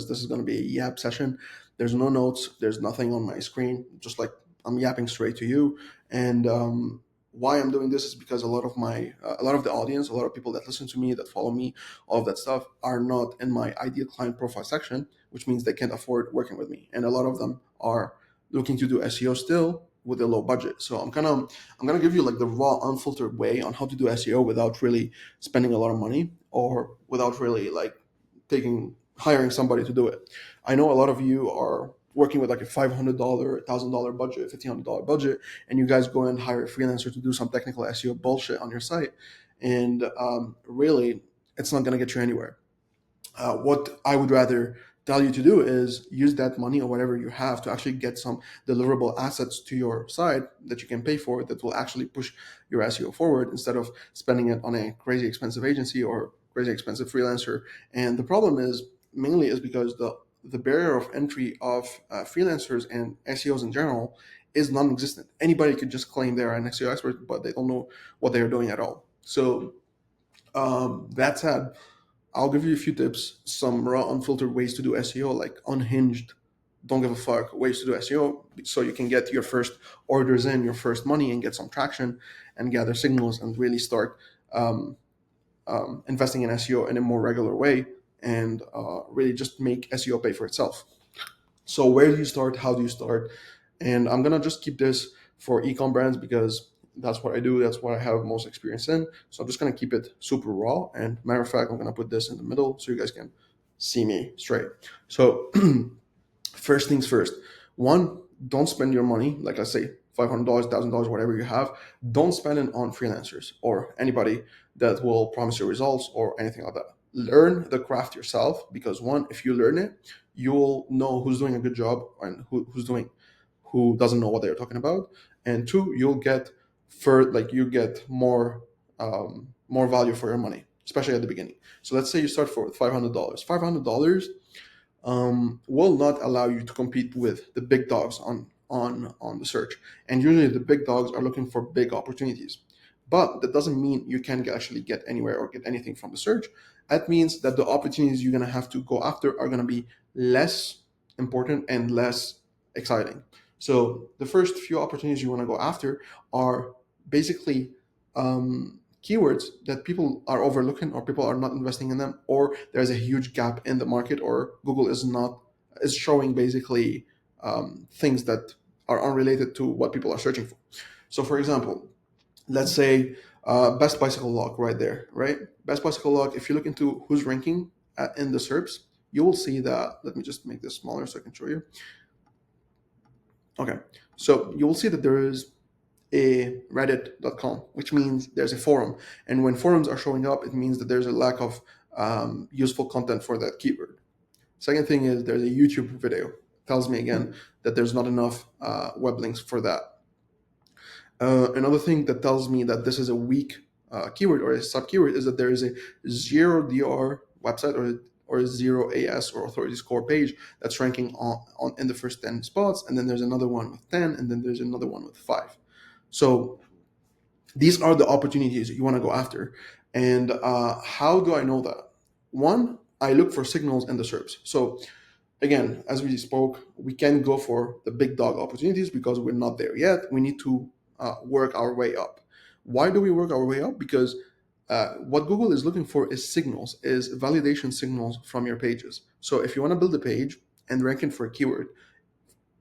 this is going to be a yap session. There's no notes, there's nothing on my screen, just like I'm yapping straight to you. And why I'm doing this is because a lot of the audience, a lot of people that listen to me, that follow me, all of that stuff are not in my ideal client profile section, which means they can't afford working with me. And a lot of them are looking to do SEO still with a low budget. So I'm gonna give you like the raw, unfiltered way on how to do SEO without really spending a lot of money, or without really like hiring somebody to do it. I know a lot of you are working with like a $500, $1,000 budget, $1,500 budget, and you guys go and hire a freelancer to do some technical SEO bullshit on your site, and really, it's not going to get you anywhere. What I would rather tell you to do is use that money or whatever you have to actually get some deliverable assets to your site that you can pay for, that will actually push your SEO forward, instead of spending it on a crazy expensive agency or crazy expensive freelancer. And the problem is mainly is because the barrier of entry of freelancers and SEOs in general is non-existent. Anybody could just claim they're an SEO expert, but they don't know what they're doing at all. So that said, I'll give you a few tips, some raw, unfiltered ways to do SEO, like unhinged, don't give a fuck ways to do SEO, so you can get your first orders in, your first money, and get some traction and gather signals and really start investing in SEO in a more regular way, and really just make SEO pay for itself. So where do you start? How do you start? And I'm gonna just keep this for ecom brands because that's what I do. That's what I have most experience in. So I'm just gonna keep it super raw. And matter of fact, I'm gonna put this in the middle so you guys can see me straight. So first things first. One, don't spend your money, like I say, $500, $1,000, whatever you have. Don't spend it on freelancers or anybody that will promise you results or anything like that. Learn the craft yourself, because one, if you learn it, you'll know who's doing a good job and who doesn't know what they're talking about. And two, you'll get you get more value for your money, especially at the beginning. So let's say you start for $500. $500 will not allow you to compete with the big dogs on the search. And usually the big dogs are looking for big opportunities. But that doesn't mean you can actually get anywhere or get anything from the search. That means that the opportunities you're going to have to go after are going to be less important and less exciting. So the first few opportunities you want to go after are basically keywords that people are overlooking, or people are not investing in them, or there's a huge gap in the market, or Google is showing basically things that are unrelated to what people are searching for. So for example, let's say best bicycle lock right there, right? Best bicycle lock, if you look into who's ranking in the SERPs, you will see that, let me just make this smaller so I can show you. Okay, so you will see that there is a reddit.com, which means there's a forum. And when forums are showing up, it means that there's a lack of useful content for that keyword. Second thing is there's a YouTube video. Tells me again that there's not enough web links for that. Another thing that tells me that this is a weak keyword or a sub keyword is that there is a 0DR website or a 0 AS or authority score page that's ranking on in the first 10 spots, and then there's another one with 10, and then there's another one with 5. So these are the opportunities you want to go after. And how do I know that? One, I look for signals in the SERPs. So again, as we spoke, we can go for the big dog opportunities because we're not there yet. We need to work our way up. Why do we work our way up? Because what Google is looking for is signals, is validation signals from your pages. So if you want to build a page and rank it for a keyword,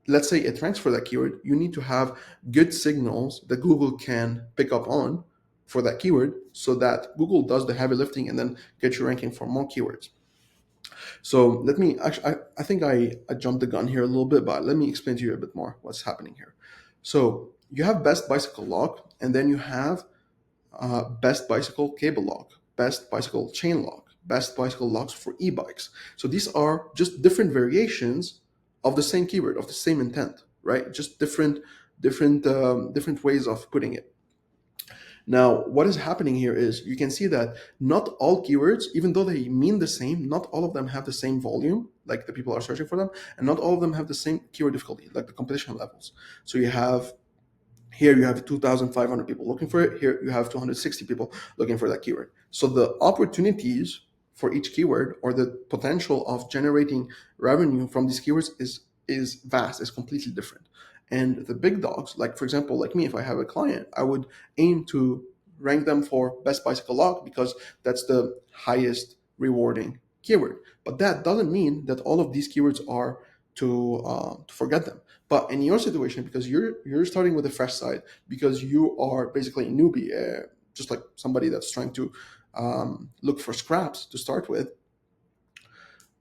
let's say it ranks for that keyword, you need to have good signals that Google can pick up on for that keyword, so that Google does the heavy lifting and then get you ranking for more keywords. So let me actually, I think I jumped the gun here a little bit, but let me explain to you a bit more what's happening here. So you have best bicycle lock, and then you have best bicycle cable lock, best bicycle chain lock, best bicycle locks for e-bikes. So these are just different variations of the same keyword, of the same intent, right? Just different ways of putting it. Now, what is happening here is you can see that not all keywords, even though they mean the same, not all of them have the same volume, like the people are searching for them, and not all of them have the same keyword difficulty, like the competition levels. So you have 2,500 people looking for it. Here you have 260 people looking for that keyword. So the opportunities for each keyword, or the potential of generating revenue from these keywords is vast, is completely different. And the big dogs, like for example, like me, if I have a client, I would aim to rank them for best bicycle lock because that's the highest rewarding keyword. But that doesn't mean that all of these keywords are to forget them. But in your situation, because you're starting with a fresh site, because you are basically a newbie, just like somebody that's trying to look for scraps to start with,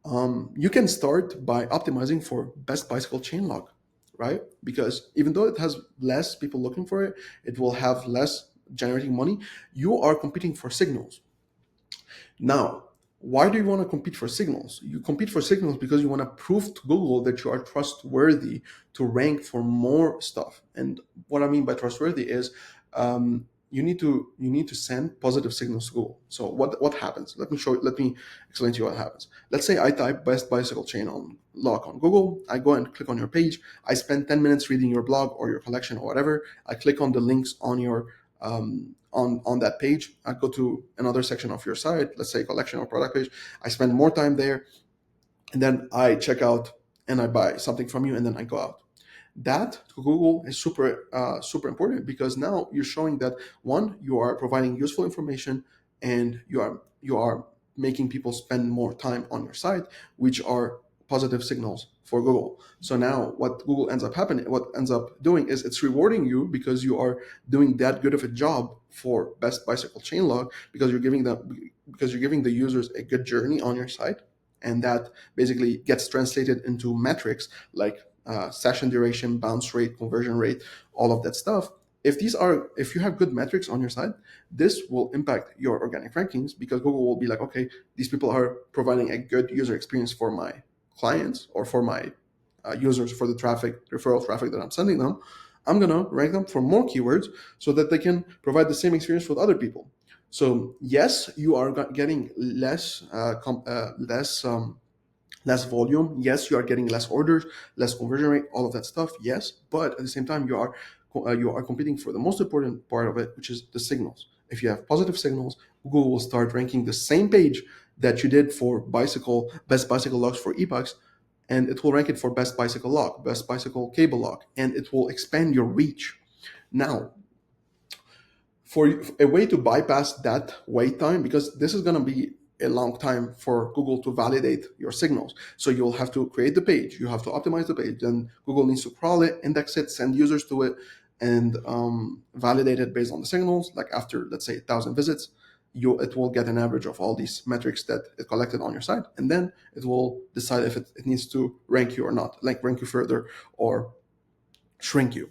you can start by optimizing for best bicycle chain lock, right? Because even though it has less people looking for it, it will have less generating money. You are competing for signals. Now, why do you want to compete for signals? You compete for signals because you want to prove to Google that you are trustworthy to rank for more stuff. And what I mean by trustworthy is you need to send positive signals to Google. So what happens? Let me explain to you what happens. Let's say I type best bicycle chain on lock on Google. I go and click on your page. I spend 10 minutes reading your blog or your collection or whatever. I click on the links on your on that page. I go to another section of your site, let's say collection or product page. I spend more time there, and then I check out and I buy something from you, and then I go out. That to Google is super important, because now you're showing that, one, you are providing useful information, and you are making people spend more time on your site, which are positive signals for Google. So now what ends up doing is it's rewarding you because you are doing that good of a job for best bicycle chain log, because you're giving the users a good journey on your site, and that basically gets translated into metrics like session duration, bounce rate, conversion rate, all of that stuff. If you have good metrics on your site, this will impact your organic rankings, because Google will be like, okay, these people are providing a good user experience for my clients, or for my users, for the referral traffic that I'm sending them. I'm gonna rank them for more keywords so that they can provide the same experience with other people. So yes, you are getting less volume. Yes, you are getting less orders, less conversion rate, all of that stuff. Yes, but at the same time, you are competing for the most important part of it, which is the signals. If you have positive signals, Google will start ranking the same page that you did for best bicycle locks for e-bikes, and it will rank it for best bicycle lock, best bicycle cable lock, and it will expand your reach. Now, for a way to bypass that wait time, because this is going to be a long time for Google to validate your signals. So you'll have to create the page, you have to optimize the page, then Google needs to crawl it, index it, send users to it, and validate it based on the signals. Like after, let's say, 1,000 visits, it will get an average of all these metrics that it collected on your site, and then it will decide if it needs to rank you or not, like rank you further or shrink you.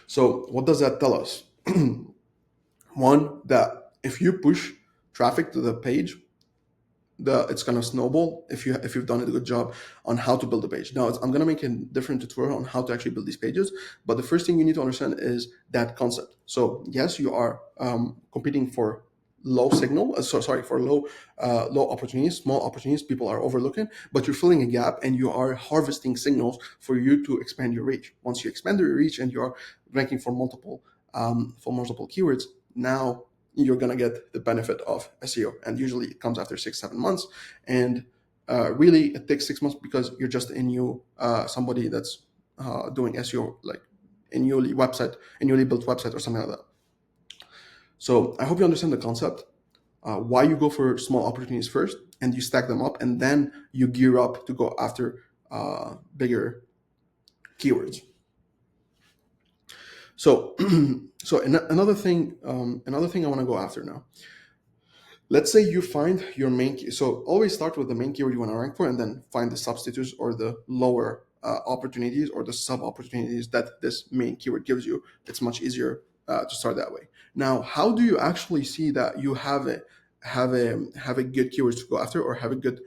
So what does that tell us? One, that if you push traffic to the page, it's gonna snowball if you've done a good job on how to build a page. Now, I'm gonna make a different tutorial on how to actually build these pages, but the first thing you need to understand is that concept. So yes, you are competing for low signal, for low opportunities, small opportunities people are overlooking, but you're filling a gap and you are harvesting signals for you to expand your reach. Once you expand your reach and you are ranking for multiple keywords, now you're going to get the benefit of SEO. And usually it comes after 6-7 months. And really, it takes 6 months because you're just somebody that's doing SEO, like a newly built website or something like that. So I hope you understand the concept, why you go for small opportunities first, and you stack them up, and then you gear up to go after bigger keywords. So, another thing I want to go after now. Let's say you find your main so always start with the main keyword you want to rank for, and then find the substitutes or the lower opportunities or the sub opportunities that this main keyword gives you. It's much easier to start that way. Now, how do you actually see that you have a good keywords to go after, or have a good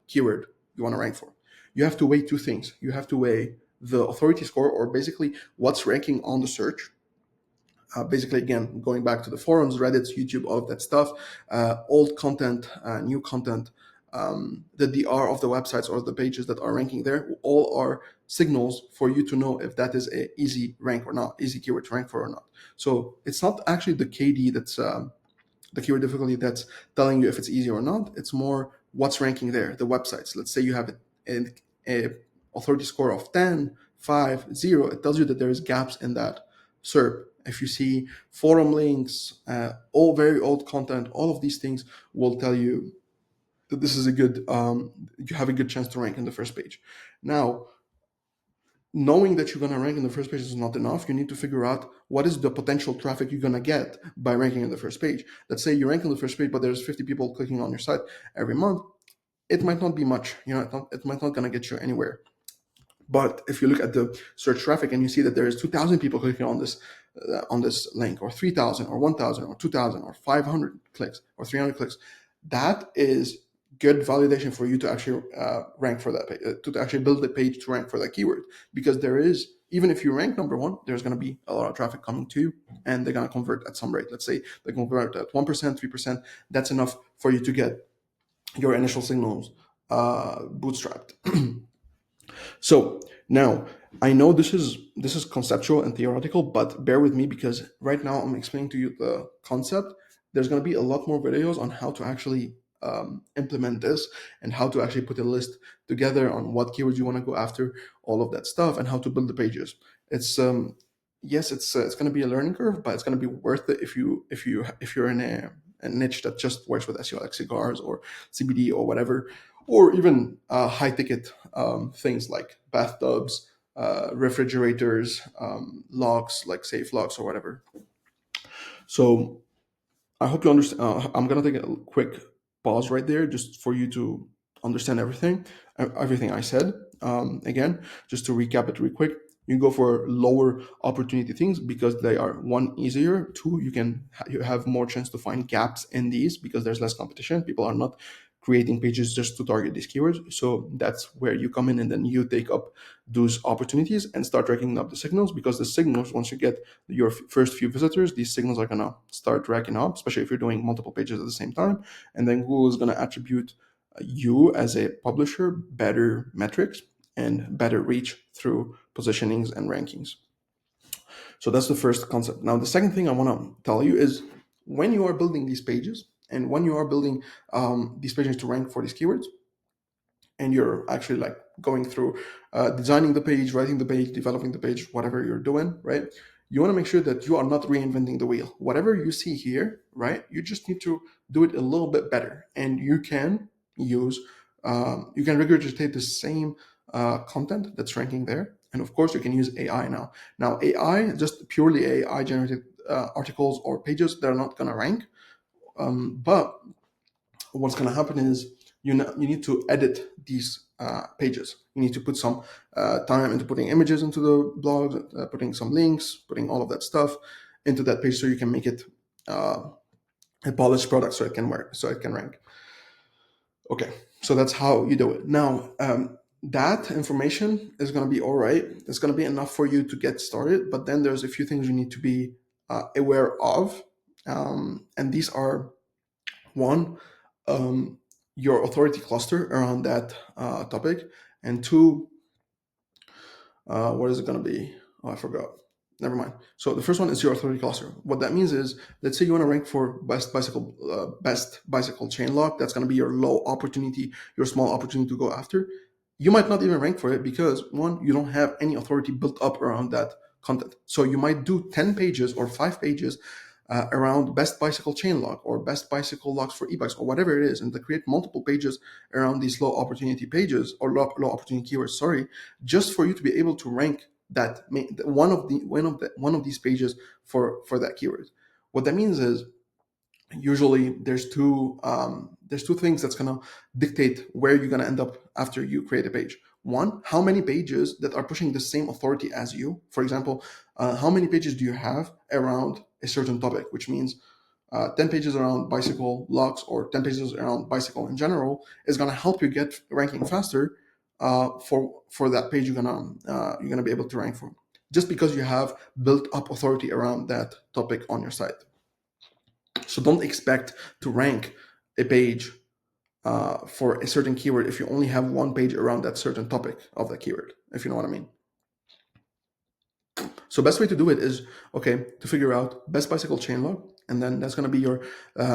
keyword you want to rank for? You have to weigh two things. You have to weigh the authority score, or basically what's ranking on the search. Basically, again, going back to the forums, Reddits, YouTube, all of that stuff, old content, new content, the DR of the websites or the pages that are ranking there, all are signals for you to know if that is a easy rank or not, easy keyword to rank for or not. So it's not actually the KD the keyword difficulty that's telling you if it's easy or not. It's more what's ranking there, the websites. Let's say you have a authority score of 10, 5, 0. It tells you that there's gaps in that SERP. If you see forum links, all very old content, all of these things will tell you that this is a good, you have a good chance to rank in the first page. Now, knowing that you're going to rank in the first page is not enough. You need to figure out what is the potential traffic you're going to get by ranking in the first page. Let's say you rank in the first page, but there's 50 people clicking on your site every month. It might not be much. It might not going to get you anywhere. But if you look at the search traffic and you see that there is 2,000 people clicking on this link, or 3,000, or 1,000, or 2,000, or 500 clicks, or 300 clicks, that is good validation for you to actually rank for that page, to actually build the page to rank for that keyword. Because there is, even if you rank number one, there's going to be a lot of traffic coming to you, and they're going to convert at some rate. Let's say they convert at 1%, 3%. That's enough for you to get your initial signals bootstrapped. So now I know this is conceptual and theoretical, but bear with me because right now I'm explaining to you the concept. There's going to be a lot more videos on how to actually implement this and how to actually put a list together on what keywords you want to go after, all of that stuff, and how to build the pages. It's yes, it's going to be a learning curve, but it's going to be worth it if you're in a niche that just works with SEO, like cigars or CBD or whatever, or even high ticket things like bathtubs, refrigerators, locks like safe locks or whatever. So I hope you understand. I'm gonna take a quick pause right there just for you to understand everything I said. Again, just to recap it real quick. You go for lower opportunity things because they are, one, easier. Two, you have more chance to find gaps in these because there's less competition. People are not creating pages just to target these keywords. So that's where you come in, and then you take up those opportunities and start racking up the signals, because the signals, once you get your first few visitors, these signals are going to start racking up, especially if you're doing multiple pages at the same time. And then Google is going to attribute you as a publisher better metrics and better reach through positionings and rankings. So that's the first concept. Now, the second thing I want to tell you is, when you are building these pages and when you are building these pages to rank for these keywords, and you're actually like going through designing the page, writing the page, developing the page, whatever you're doing, right? You want to make sure that you are not reinventing the wheel. Whatever you see here, right? You just need to do it a little bit better, and you can use, you can regurgitate the same content that's ranking there, and of course you can use AI now. Now AI, just purely AI generated articles or pages, they're not going to rank, but what's going to happen is you need to edit these pages. You need to put some time into putting images into the blog, putting some links, putting all of that stuff into that page so you can make it a polished product so it can work, so it can rank. Okay, so that's how you do it. Now, that information is going to be all right. It's going to be enough for you to get started, but then there's a few things you need to be aware of. And these are, one, your authority cluster around that topic, and two, what is it going to be? Oh, I forgot. Never mind. So the first one is your authority cluster. What that means is, let's say you want to rank for best bicycle chain lock. That's going to be your low opportunity, your small opportunity to go after. You might not even rank for it because, one, you don't have any authority built up around that content. So you might do 10 pages or 5 pages around best bicycle chain lock or best bicycle locks for e-bikes or whatever it is, and to create multiple pages around these low opportunity pages or low opportunity keywords, just for you to be able to rank that one of these pages for that keyword. What that means is, usually there's two things that's gonna dictate where you're gonna end up after you create a page. One, how many pages that are pushing the same authority as you. For example, how many pages do you have around a certain topic, which means 10 pages around bicycle locks or 10 pages around bicycle in general is going to help you get ranking faster for that page you're gonna be able to rank for, just because you have built up authority around that topic on your site. So don't expect to rank a page for a certain keyword if you only have one page around that certain topic of that keyword, if you know what I mean. So best way to do it is, okay, to figure out best bicycle chain lock, and then that's going to be your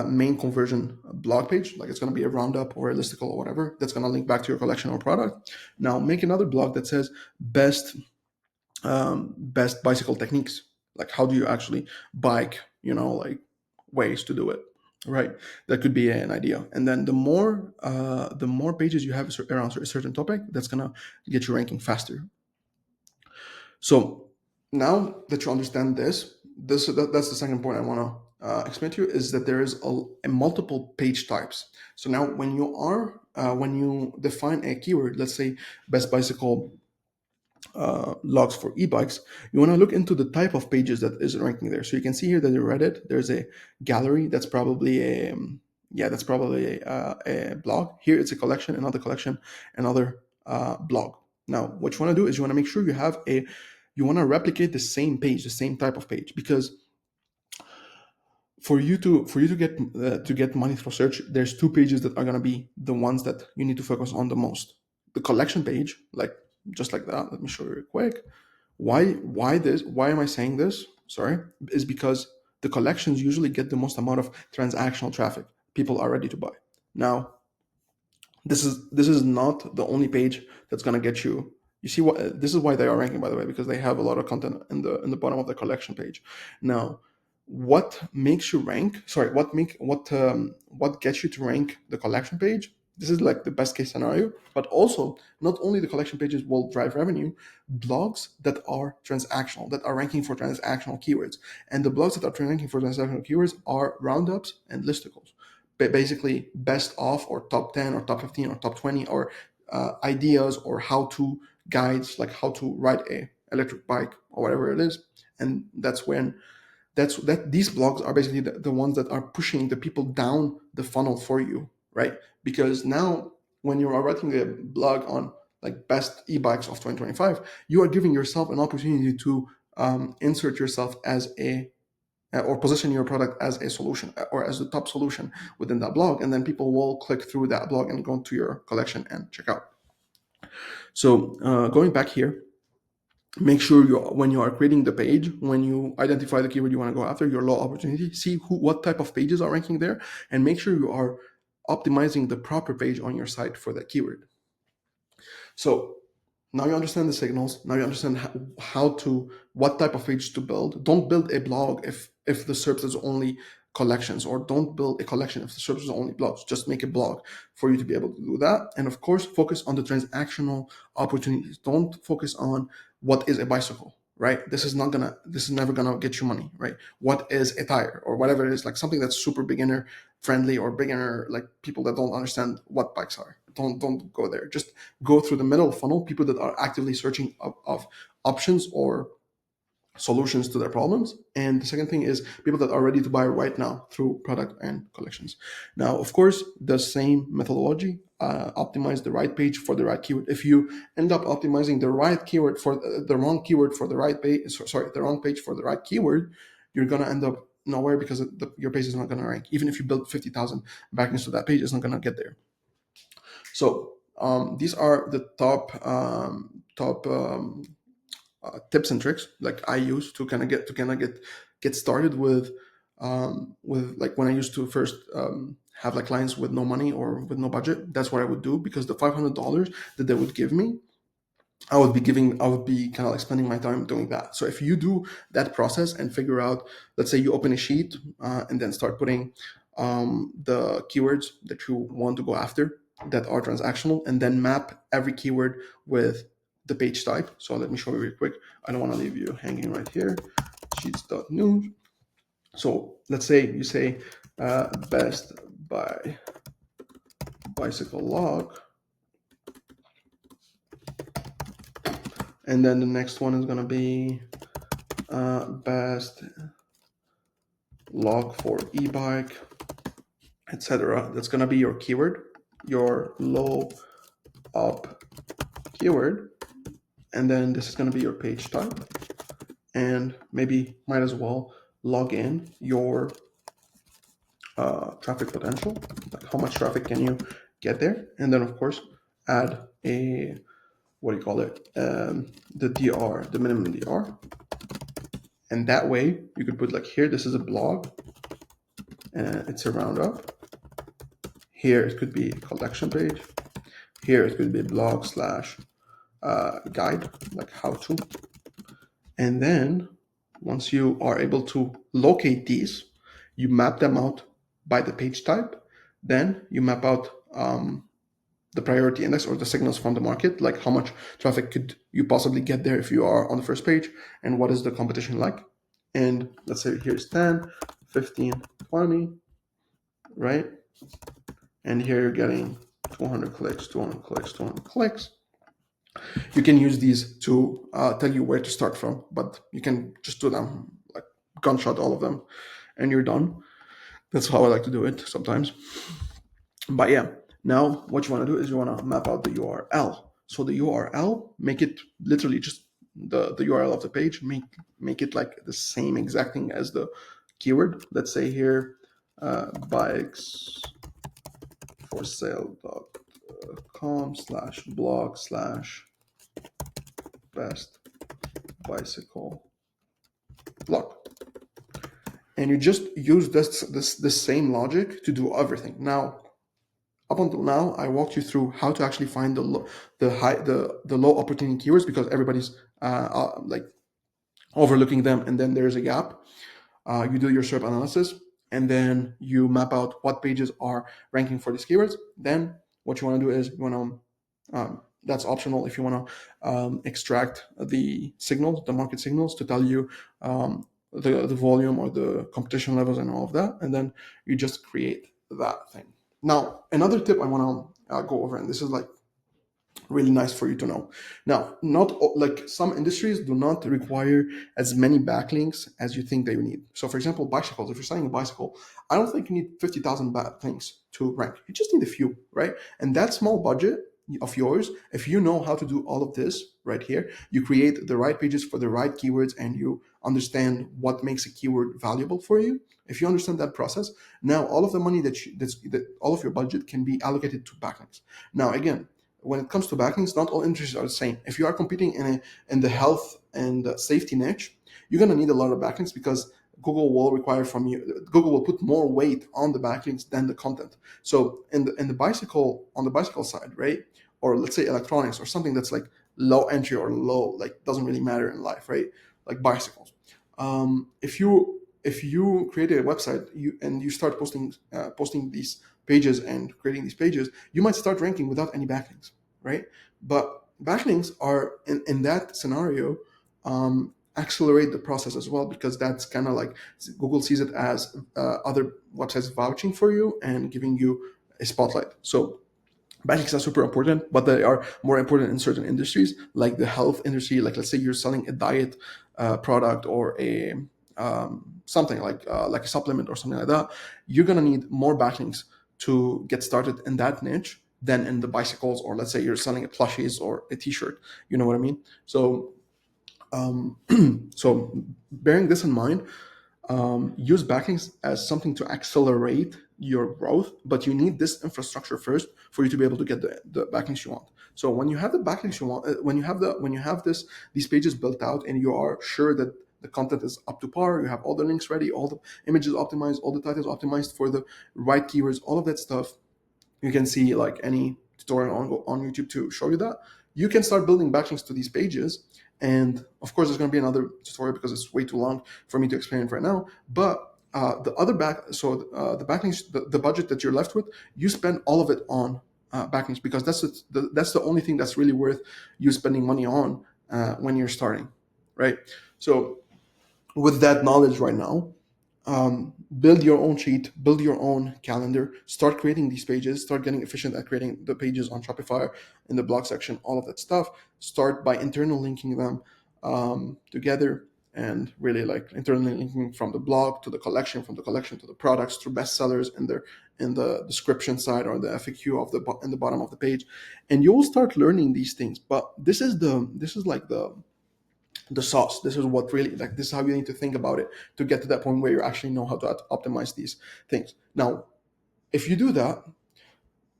main conversion blog page. Like it's going to be a roundup or a listicle or whatever that's going to link back to your collection or product. Now make another blog that says best bicycle techniques. Like how do you actually bike? Like ways to do it. Right, that could be an idea. And then the more pages you have around a certain topic, that's gonna get you ranking faster. So now that you understand that's the second point I want to explain to you, is that there is a multiple page types. So now when you define a keyword, let's say best bicycle logs for e-bikes, you want to look into the type of pages that is ranking there. So you can see here that in Reddit there's a gallery. That's probably a blog. Here it's a collection, another collection, another blog. Now what you want to do is you want to make sure you want to replicate the same page, the same type of page, because for you to get money through search, there's two pages that are going to be the ones that you need to focus on the most. The collection page, like just like that. Let me show you real quick. Why am I saying this? Sorry, is because the collections usually get the most amount of transactional traffic. People are ready to buy. Now, this is not the only page that's going to get you. You see what this is why they are ranking, by the way, because they have a lot of content in the bottom of the collection page. Now, what makes you rank? Sorry, what gets you to rank the collection page? This is like the best case scenario, but also not only the collection pages will drive revenue, blogs that are transactional, that are ranking for transactional keywords, and the blogs that are ranking for transactional keywords are roundups and listicles. Basically best of, or top 10 or top 15 or top 20, or ideas or how-to guides, like how to ride a electric bike or whatever it is. And these blogs are basically the ones that are pushing the people down the funnel for you, right? Because now when you are writing a blog on like best e-bikes of 2025, you are giving yourself an opportunity to insert yourself as or position your product as a solution or as the top solution within that blog, and then people will click through that blog and go to your collection and check out. So going back here, make sure when you are creating the page, when you identify the keyword you want to go after, your low opportunity, see what type of pages are ranking there, and make sure you are optimizing the proper page on your site for that keyword. So now you understand the signals. Now you understand what type of page to build. Don't build a blog if the SERP is only collections, or don't build a collection if the SERP is only blogs. Just make a blog for you to be able to do that. And of course, focus on the transactional opportunities. Don't focus on what is a bicycle, right? This is never gonna get you money, right? What is a tire or whatever it is, like something that's super beginner friendly or beginner, like people that don't understand what bikes are. Don't go there. Just go through the middle funnel, people that are actively searching of options or solutions to their problems. And the second thing is people that are ready to buy right now through product and collections. Now, of course, the same methodology, optimize the right page for the right keyword. If you end up optimizing the right keyword for the wrong keyword for the right page, the wrong page for the right keyword, you're going to end up nowhere, because your page is not going to rank. Even if you build 50,000 backlinks to that page, it's not going to get there. So these are the top tips and tricks like I use to kind of get started with like when I used to first have like clients with no money or with no budget. That's what I would do, because the $500 that they would give me, I would be kind of like spending my time doing that. So if you do that process and figure out, let's say you open a sheet and then start putting the keywords that you want to go after that are transactional, and then map every keyword with the page type. So let me show you real quick. I don't want to leave you hanging right here. Sheets.news. So let's say you say best by bicycle log. And then the next one is going to be best log for e-bike, etc. That's going to be your keyword, your low up keyword. And then this is going to be your page type. And maybe might as well log in your traffic potential, like how much traffic can you get there. And then of course, add a, the DR, the minimum DR. And that way you could put like here, this is a blog. and it's a roundup. Here it could be collection page. Here it could be blog slash guide, like how to. And then once you are able to locate these, you map them out by the page type. Then you map out the priority index or the signals from the market, like how much traffic could you possibly get there if you are on the first page, and what is the competition like. And let's say here's 10, 15, 20, right? And here you're getting 200 clicks, 200 clicks, 200 clicks. You can use these to tell you where to start from, but you can just do them like gunshot all of them and you're done. That's how I like to do it sometimes. But yeah, now what you want to do is you want to map out the URL. So the URL, make it literally just the URL of the page, make it like the same exact thing as the keyword. Let's say here, bikes for sale.com/blog/best bicycle blog. And you just use this same logic to do everything. Now, up until now, I walked you through how to actually find the low opportunity keywords, because everybody's like overlooking them, and then there's a gap. You do your SERP analysis, and then you map out what pages are ranking for these keywords. Then what you want to do is you want to that's optional if you want to extract the signals, the market signals, to tell you the volume or the competition levels and all of that, and then you just create that thing. Now, another tip I want to go over, and this is like really nice for you to know. Now, not like some industries do not require as many backlinks as you think they need. So, for example, bicycles. If you're selling a bicycle, I don't think you need 50,000 backlinks to rank. You just need a few, right? And that small budget of yours, if you know how to do all of this right here, you create the right pages for the right keywords, and you understand what makes a keyword valuable for you. If you understand that process, now all of the money that all of your budget can be allocated to backlinks. Now, again, when it comes to backlinks, not all industries are the same. If you are competing in the health and safety niche, you're going to need a lot of backlinks, because Google will require from you. Google will put more weight on the backlinks than the content. So on the bicycle side, right, or let's say electronics or something that's like low entry or low, like doesn't really matter in life, right? Like bicycles. If you create a website and you start posting these pages and creating these pages, you might start ranking without any backlinks, right? But backlinks are in that scenario accelerate the process as well, because that's kind of like Google sees it as other websites vouching for you and giving you a spotlight. So backlinks are super important, but they are more important in certain industries, like the health industry. Like, let's say you're selling a diet product, or a something like a supplement or something like that. You're gonna need more backlinks to get started in that niche than in the bicycles, or let's say you're selling a plushies or a T-shirt. You know what I mean? So, so bearing this in mind, use backlinks as something to accelerate your growth, but you need this infrastructure first for you to be able to get the backlinks you want. So when you have the backlinks you want, when you have these pages built out, and you are sure that the content is up to par, you have all the links ready, all the images optimized, all the titles optimized for the right keywords, all of that stuff. You can see like any tutorial on YouTube to show you that. You can start building backlinks to these pages. And of course, there's going to be another tutorial because it's way too long for me to explain it right now. But the backlinks, the budget that you're left with, you spend all of it on backlinks, because that's the only thing that's really worth you spending money on when you're starting, right? So with that knowledge right now, build your own sheet, build your own calendar, start creating these pages, start getting efficient at creating the pages on Shopify in the blog section, all of that stuff. Start by internal linking them together, and really like internally linking from the blog to the collection, from the collection to the products, to bestsellers in the description side, or the FAQ in the bottom of the page. And you'll start learning these things. But this is like the sauce. This is what really, like, this is how you need to think about it to get to that point where you actually know how to optimize these things. Now, if you do that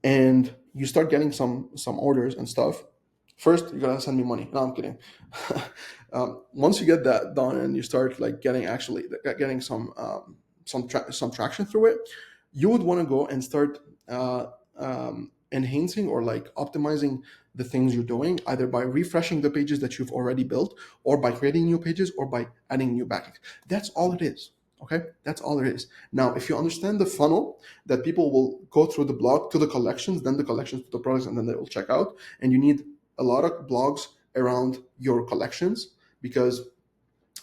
and you start getting some orders and stuff, first you gotta send me money. No, I'm kidding. Once you get that done and you start like getting some some traction through it, you would want to go and start enhancing or like optimizing the things you're doing, either by refreshing the pages that you've already built, or by creating new pages, or by adding new backlinks. That's all it is. Okay, that's all it is. Now, if you understand the funnel, that people will go through the blog to the collections, then the collections to the products, and then they will check out. And you need a lot of blogs around your collections, because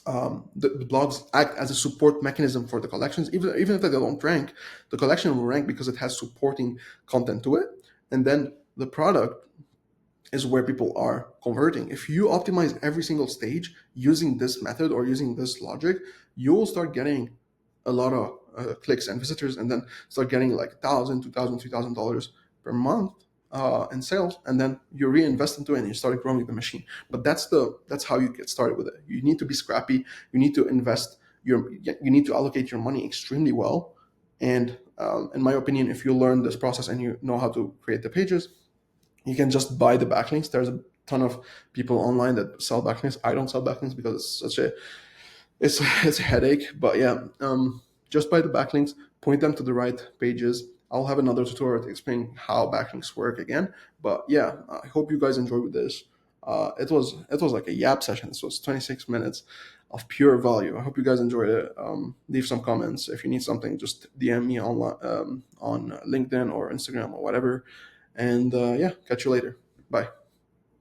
the blogs act as a support mechanism for the collections. Even if they don't rank, the collection will rank because it has supporting content to it. And then the product is where people are converting. If you optimize every single stage using this method or using this logic, you will start getting a lot of clicks and visitors, and then start getting like $1,000, $2,000, $3,000 per month in sales, and then you reinvest into it and you start growing the machine. But that's how you get started with it. You need to be scrappy. You need to invest you need to allocate your money extremely well. And in my opinion, if you learn this process and you know how to create the pages, you can just buy the backlinks. There's a ton of people online that sell backlinks. I don't sell backlinks because it's such a it's a headache. But yeah, just buy the backlinks, point them to the right pages. I'll have another tutorial to explain how backlinks work again. But yeah, I hope you guys enjoyed this. It was like a yap session. This was 26 minutes of pure value. I hope you guys enjoyed it. Leave some comments. If you need something, just DM me on LinkedIn or Instagram or whatever. And yeah, catch you later. Bye.